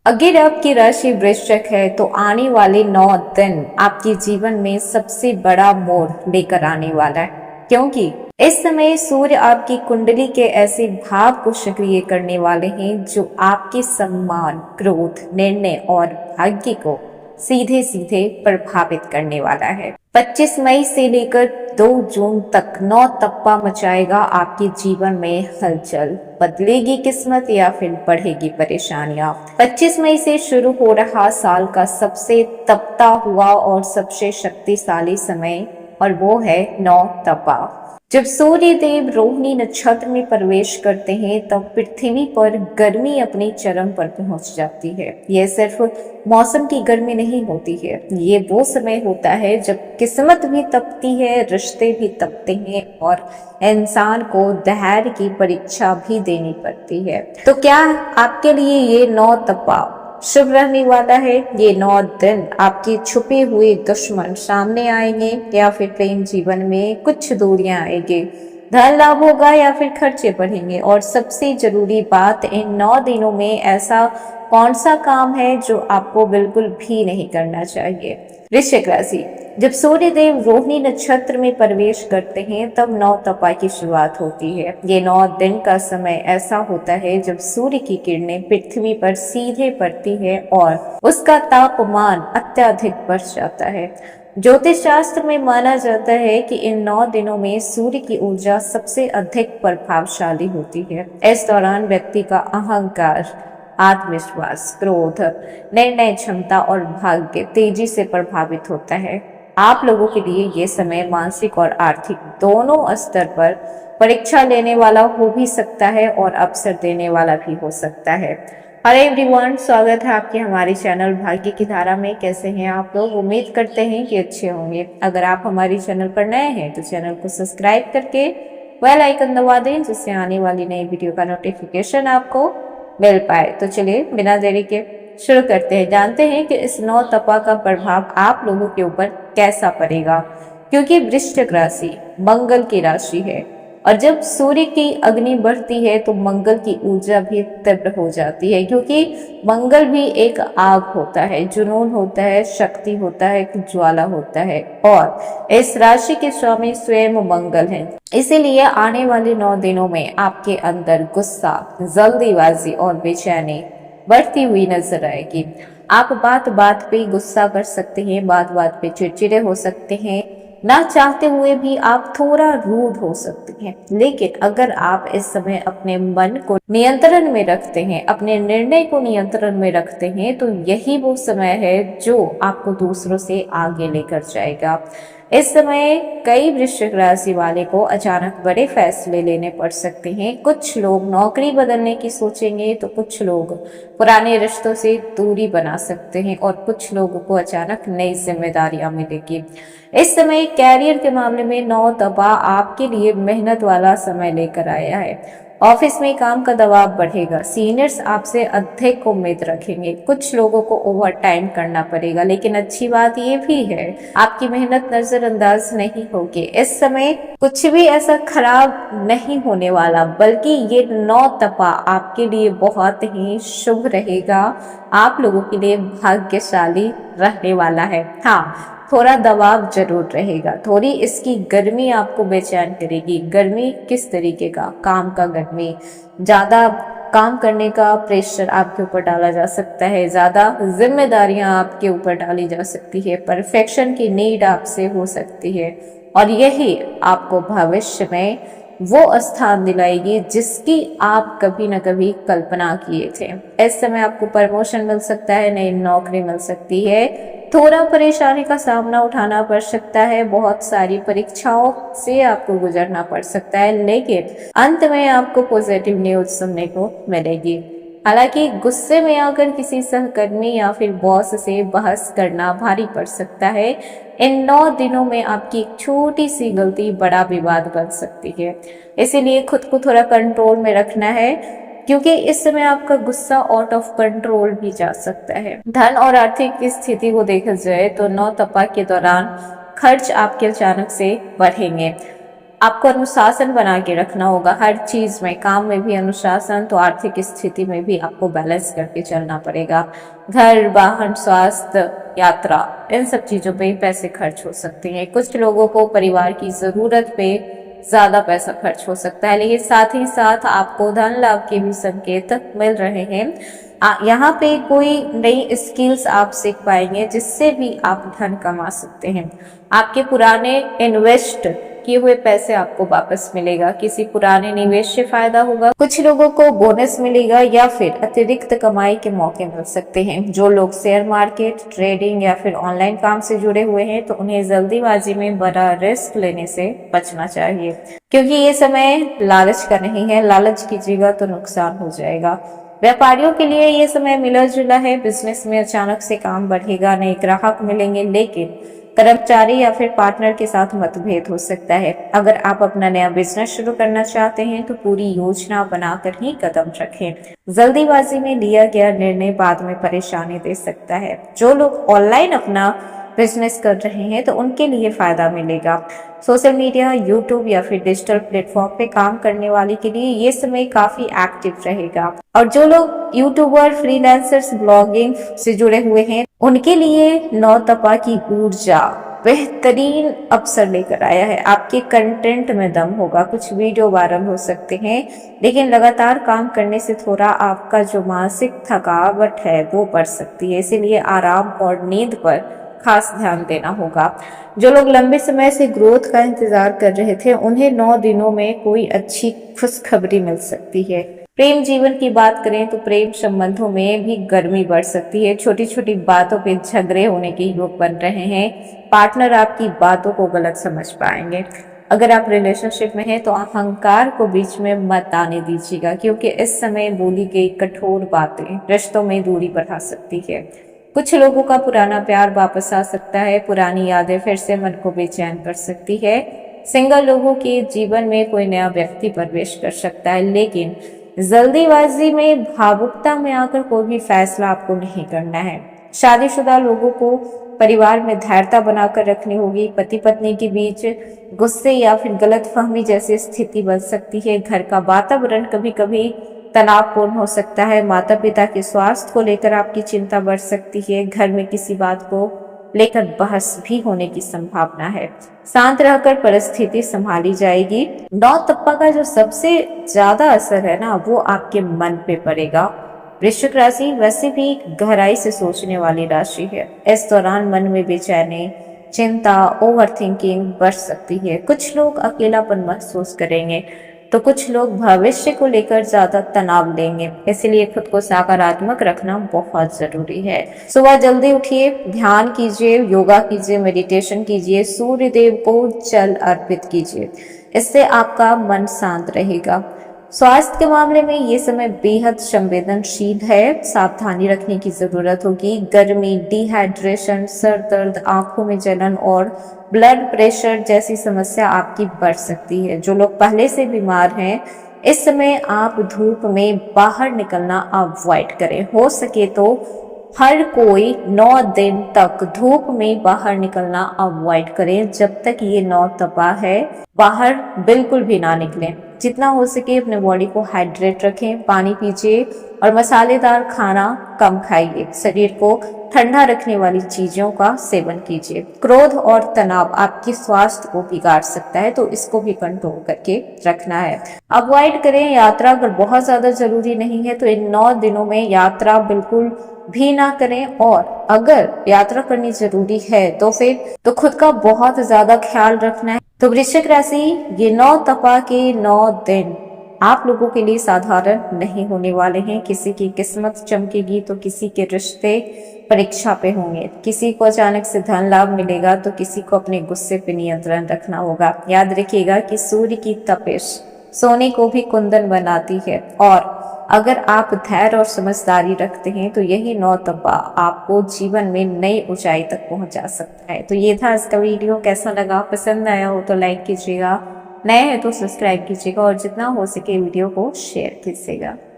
अगर आपकी राशि वृश्चिक है तो आने वाले 9 दिन आपके जीवन में सबसे बड़ा मोड़ लेकर आने वाला है, क्योंकि इस समय सूर्य आपकी कुंडली के ऐसे भाव को सक्रिय करने वाले हैं जो आपके सम्मान, क्रोध, निर्णय और भाग्य को सीधे सीधे प्रभावित करने वाला है। 25 मई से लेकर 2 जून तक 9 तप्पा मचाएगा आपके जीवन में हलचल। बदलेगी किस्मत या फिर बढ़ेगी परेशानियां। 25 मई से शुरू हो रहा साल का सबसे तपता हुआ और सबसे शक्तिशाली समय, और वो है 9 तपा। जब सूर्य देव रोहिणी नक्षत्र में प्रवेश करते हैं तब पृथ्वी पर गर्मी अपने चरम पर पहुंच जाती है। यह सिर्फ मौसम की गर्मी नहीं होती है, ये वो समय होता है जब किस्मत भी तपती है, रिश्ते भी तपते हैं और इंसान को धैर्य की परीक्षा भी देनी पड़ती है। तो क्या आपके लिए ये 9 तपा शुभ रहने वाला है? ये 9 दिन आपके छुपे हुए दुश्मन सामने आएंगे या फिर प्रेम जीवन में कुछ दूरियां आएंगी, धन लाभ होगा या फिर खर्चे बढ़ेंगे। और सबसे जरूरी बात, इन 9 दिनों में ऐसा कौन सा काम है जो आपको बिल्कुल भी नहीं करना चाहिए। वृश्चिक राशि, जब सूर्य देव रोहिणी नक्षत्र में प्रवेश करते हैं तब 9 तपा की शुरुआत होती है। ये 9 दिन का समय ऐसा होता है जब सूर्य की किरणें पृथ्वी पर सीधे पड़ती है और उसका तापमान अत्यधिक बढ़ जाता है। ज्योतिष शास्त्र में माना जाता है कि इन 9 दिनों में सूर्य की ऊर्जा सबसे अधिक प्रभावशाली होती है। इस दौरान व्यक्ति का अहंकार, आत्मविश्वास, क्रोध, निर्णय क्षमता और भाग्य तेजी से प्रभावित होता है। आप लोगों के लिए ये समय मानसिक और आर्थिक दोनों स्तर पर परीक्षा लेने वाला हो भी सकता है और अवसर देने वाला भी हो सकता है। हेलो एवरीवन, स्वागत है आपके हमारे चैनल भाग्य की धारा में। कैसे हैं आप लोग? उम्मीद करते हैं कि अच्छे होंगे। अगर आप हमारे चैनल पर नए हैं तो चैनल को सब्सक्राइब करके बेल आइकन दबा दें, जिससे आने वाली नई वीडियो का नोटिफिकेशन आपको मिल पाए। तो चलिए बिना देरी के शुरू करते हैं। जानते हैं कि इस 9 तपा का प्रभाव आप लोगों के ऊपर कैसा पड़ेगा, क्योंकि वृश्चिक राशि मंगल की राशि है और जब सूर्य की अग्नि बढ़ती है तो मंगल की ऊर्जा भी तीव्र हो जाती है, क्योंकि मंगल भी एक आग होता है, जुनून होता है, शक्ति होता है, ज्वाला होता है और इस राशि के स्वामी स्वयं मंगल हैं। इसीलिए आने वाले 9 दिनों में आपके अंदर गुस्सा, जल्दीबाजी और बेचैनी बढ़ती हुई नजर आएगी। आप बात बात पे गुस्सा कर सकते हैं, बात बात पे चिड़चिड़े हो सकते हैं, ना चाहते हुए भी आप थोड़ा रूड हो सकते हैं। लेकिन अगर आप इस समय अपने मन को नियंत्रण में रखते हैं, अपने निर्णय को नियंत्रण में रखते हैं, तो यही वो समय है जो आपको दूसरों से आगे लेकर जाएगा। इस समय कई वृश्चिक राशि वाले को अचानक बड़े फैसले लेने पड़ सकते हैं। कुछ लोग नौकरी बदलने की सोचेंगे तो कुछ लोग पुराने रिश्तों से दूरी बना सकते हैं और कुछ लोगों को अचानक नई जिम्मेदारियां मिलेगी। इस समय कैरियर के मामले में 9 तपा आपके लिए मेहनत वाला समय लेकर आया है। ऑफिस में काम का दबाव बढ़ेगा, सीनियर्स आपसे अधिक उम्मीद रखेंगे, कुछ लोगों को ओवर टाइम करना पड़ेगा। लेकिन अच्छी बात ये भी है, आपकी मेहनत नजरअंदाज नहीं होगी। इस समय कुछ भी ऐसा खराब नहीं होने वाला, बल्कि ये 9 तपा आपके लिए बहुत ही शुभ रहेगा, आप लोगों के लिए भाग्यशाली रहने वाला है। हाँ, थोड़ा दबाव जरूर रहेगा, थोड़ी इसकी गर्मी आपको बेचैन करेगी। गर्मी किस तरीके का? काम का गर्मी, ज्यादा काम करने का प्रेशर आपके ऊपर डाला जा सकता है, ज्यादा जिम्मेदारियां आपके ऊपर डाली जा सकती है, परफेक्शन की नीड आपसे हो सकती है और यही आपको भविष्य में वो स्थान दिलाएगी जिसकी आप कभी न कभी कल्पना किए थे। इस समय आपको प्रमोशन मिल सकता है, नई नौकरी मिल सकती है, थोड़ा परेशानी का सामना उठाना पड़ सकता है, बहुत सारी परीक्षाओं से आपको गुजरना पड़ सकता है, लेकिन अंत में आपको पॉजिटिव न्यूज सुनने को मिलेगी। हालांकि गुस्से में आकर किसी सहकर्मी या फिर बॉस से बहस करना भारी पड़ सकता है। इन 9 दिनों में आपकी एक छोटी सी गलती बड़ा विवाद बन सकती है, इसीलिए खुद को थोड़ा कंट्रोल में रखना है, क्योंकि इस समय आपका गुस्सा आउट ऑफ कंट्रोल भी जा सकता है। धन और आर्थिक स्थिति को देखा जाए तो 9 तपा के दौरान खर्च आपके अचानक से बढ़ेंगे। आपको अनुशासन बना के रखना होगा हर चीज में, काम में भी अनुशासन, तो आर्थिक स्थिति में भी आपको बैलेंस करके चलना पड़ेगा। घर, वाहन, स्वास्थ्य, यात्रा, इन सब चीजों पे पैसे खर्च हो सकते हैं। कुछ लोगों को परिवार की जरूरत पे ज्यादा पैसा खर्च हो सकता है, लेकिन साथ ही साथ आपको धन लाभ के भी संकेत मिल रहे हैं। यहाँ पे कोई नई स्किल्स आप सीख पाएंगे जिससे भी आप धन कमा सकते हैं। आपके पुराने इन्वेस्ट किए हुए पैसे आपको वापस मिलेगा, किसी पुराने निवेश से फायदा होगा, कुछ लोगों को बोनस मिलेगा या फिर अतिरिक्त कमाई के मौके मिल सकते हैं। जो लोग शेयर मार्केट, ट्रेडिंग या फिर ऑनलाइन काम से जुड़े हुए हैं तो उन्हें जल्दीबाजी में बड़ा रिस्क लेने से बचना चाहिए, क्योंकि ये समय लालच का नहीं है। लालच कीजिएगा तो नुकसान हो जाएगा। व्यापारियों के लिए ये समय मिला जुला है। बिजनेस में अचानक से काम बढ़ेगा, नए ग्राहक मिलेंगे, लेकिन कर्मचारी या फिर पार्टनर के साथ मतभेद हो सकता है। अगर आप अपना नया बिजनेस शुरू करना चाहते हैं तो पूरी योजना बनाकर ही कदम रखें। जल्दीबाजी में लिया गया निर्णय बाद में परेशानी दे सकता है। जो लोग ऑनलाइन अपना बिजनेस कर रहे हैं तो उनके लिए फायदा मिलेगा। सोशल मीडिया, यूट्यूब या फिर डिजिटल प्लेटफॉर्म पे काम करने वाले के लिए ये समय काफी एक्टिव रहेगा। और जो लोग यूट्यूबर, फ्रीलांसर्स, ब्लॉगिंग से जुड़े हुए हैं उनके लिए नौतपा की ऊर्जा बेहतरीन अवसर लेकर आया है। आपके कंटेंट में दम होगा, कुछ वीडियो वायरल हो सकते हैं, लेकिन लगातार काम करने से थोड़ा आपका जो मानसिक थकावट है वो बढ़ सकती है। इसीलिए आराम और नींद पर खास ध्यान देना होगा। जो लोग लंबे समय से ग्रोथ का इंतजार कर रहे थे उन्हें 9 दिनों में कोई अच्छी खुशखबरी मिल सकती है। प्रेम जीवन की बात करें तो प्रेम संबंधों में भी गर्मी बढ़ सकती है। छोटी छोटी बातों पे झगड़े होने के योग बन रहे हैं। पार्टनर आपकी बातों को गलत समझ पाएंगे। अगर आप रिलेशनशिप में हैं तो अहंकार को बीच में मत आने दीजिएगा, क्योंकि इस समय बोली गई कठोर बातें रिश्तों में दूरी बढ़ा सकती है। कुछ लोगों का पुराना प्यार वापस आ सकता है। पुरानी यादें फिर से मन को बेचैन कर सकती है। सिंगल लोगों के जीवन में कोई नया व्यक्ति प्रवेश कर सकता है, लेकिन जल्दीबाजी में, भावुकता में आकर कोई भी फैसला आपको नहीं करना है। शादीशुदा लोगों को परिवार में धैर्यता बनाकर रखनी होगी। पति पत्नी के बीच गुस्से या फिर गलतफहमी जैसी स्थिति बन सकती है। घर का वातावरण कभी कभी तनावपूर्ण हो सकता है। माता पिता के स्वास्थ्य को लेकर आपकी चिंता बढ़ सकती है। घर में किसी बात को लेकर बहस भी होने की संभावना है। शांत रहकर परिस्थिति संभाली जाएगी। नौतप्पा का जो सबसे ज्यादा असर है ना वो आपके मन पे पड़ेगा। वृश्चिक राशि वैसे भी गहराई से सोचने वाली राशि है। इस दौरान मन में बेचैनी, चिंता, ओवरथिंकिंग बढ़ सकती है। कुछ लोग अकेलापन महसूस करेंगे तो कुछ लोग भविष्य को लेकर ज्यादा तनाव लेंगे। इसलिए खुद को सकारात्मक रखना बहुत जरूरी है। सुबह जल्दी उठिए, ध्यान कीजिए, योगा कीजिए, मेडिटेशन कीजिए, सूर्य देव को जल अर्पित कीजिए। इससे आपका मन शांत रहेगा। स्वास्थ्य के मामले में ये समय बेहद संवेदनशील है। सावधानी रखने की जरूरत होगी। गर्मी, डिहाइड्रेशन, सर दर्द, आंखों में जलन और ब्लड प्रेशर जैसी समस्या आपकी बढ़ सकती है। जो लोग पहले से बीमार हैं इस समय आप धूप में बाहर निकलना अवॉइड करें। हो सके तो हर कोई 9 दिन तक धूप में बाहर निकलना अवॉइड करें। जब तक ये नौतपा है बाहर बिल्कुल भी ना निकलें। जितना हो सके अपने बॉडी को हाइड्रेट रखें, पानी पीजिए और मसालेदार खाना कम खाइए। शरीर को ठंडा रखने वाली चीजों का सेवन कीजिए। क्रोध और तनाव आपके स्वास्थ्य को बिगाड़ सकता है, तो इसको भी कंट्रोल करके रखना है। अवॉइड करें यात्रा, अगर बहुत ज्यादा जरूरी नहीं है तो इन 9 दिनों में यात्रा बिल्कुल भी ना करें। और अगर यात्रा करनी जरूरी है तो फिर तो खुद का बहुत ज्यादा ख्याल रखना है। तो वृश्चिक राशि, ये नौतपा के 9 दिन आप लोगों के लिए साधारण नहीं होने वाले हैं। किसी की किस्मत चमकेगी तो किसी के रिश्ते परीक्षा पे होंगे। किसी को अचानक से धन लाभ मिलेगा तो किसी को अपने गुस्से पे नियंत्रण रखना होगा। याद रखिएगा कि सूर्य की तपिश सोने को भी कुंदन बनाती है, और अगर आप धैर्य और समझदारी रखते हैं तो यही नौतपा आपको जीवन में नई ऊंचाई तक पहुंचा सकता है। तो ये था इसका वीडियो। कैसा लगा? पसंद आया हो तो लाइक कीजिएगा, नए हैं तो सब्सक्राइब कीजिएगा और जितना हो सके वीडियो को शेयर कीजिएगा।